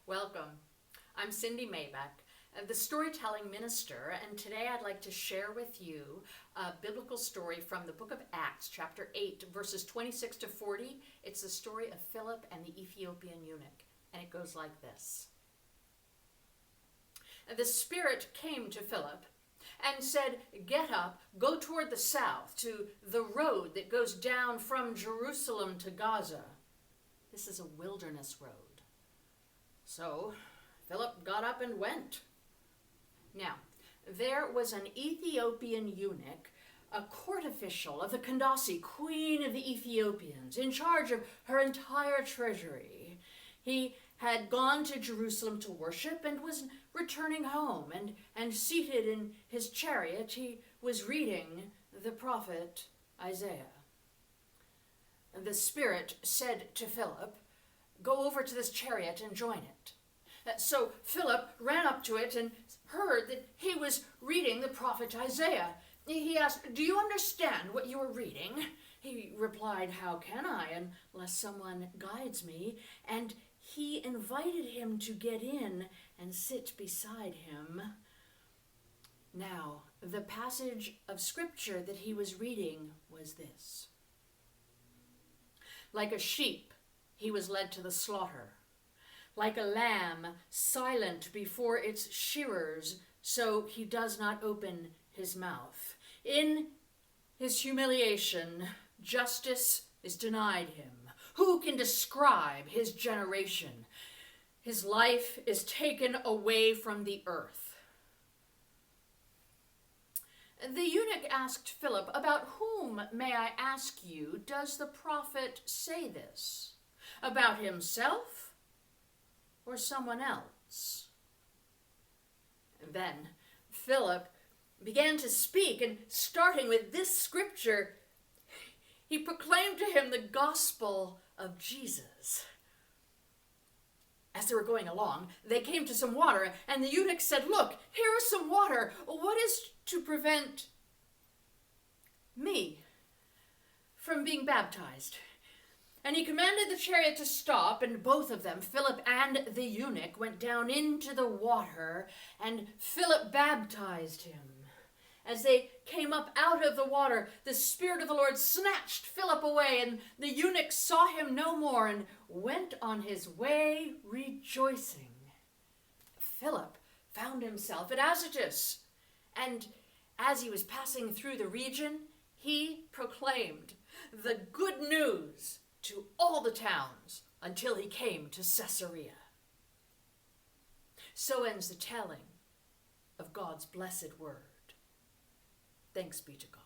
Welcome. I'm Cindy Maybeck, the storytelling minister, and today I'd like to share with you a biblical story from the book of Acts, chapter 8, verses 26 to 40. It's the story of Philip and the Ethiopian eunuch, and it goes like this. The Spirit came to Philip and said, "Get up, go toward the south, to the road that goes down from Jerusalem to Gaza." This is a wilderness road. So Philip got up and went. Now, there was an Ethiopian eunuch, a court official of the Candace, queen of the Ethiopians, in charge of her entire treasury. He had gone to Jerusalem to worship and was returning home, and seated in his chariot, he was reading the prophet Isaiah. The Spirit said to Philip, "Go over to this chariot and join it." So Philip ran up to it and heard that he was reading the prophet Isaiah. He asked, "Do you understand what you are reading?" He replied, "How can I, unless someone guides me?" And he invited him to get in and sit beside him. Now, the passage of scripture that he was reading was this. "Like a sheep, he was led to the slaughter. Like a lamb silent before its shearers, so he does not open his mouth. In his humiliation, justice is denied him. Who can describe his generation? His life is taken away from the earth." The eunuch asked Philip, "About whom, may I ask you, does the prophet say this? About himself or someone else?" And then Philip began to speak, and starting with this scripture, he proclaimed to him the gospel of Jesus. As they were going along, they came to some water, and the eunuch said, "Look, here is some water. What is to prevent me from being baptized?" And he commanded the chariot to stop, and both of them, Philip and the eunuch, went down into the water, and Philip baptized him. As they came up out of the water, the Spirit of the Lord snatched Philip away, and the eunuch saw him no more and went on his way rejoicing. Philip found himself at Azotus, and as he was passing through the region, he proclaimed the good news to all the towns until he came to Caesarea. So ends the telling of God's blessed word. Thanks be to God.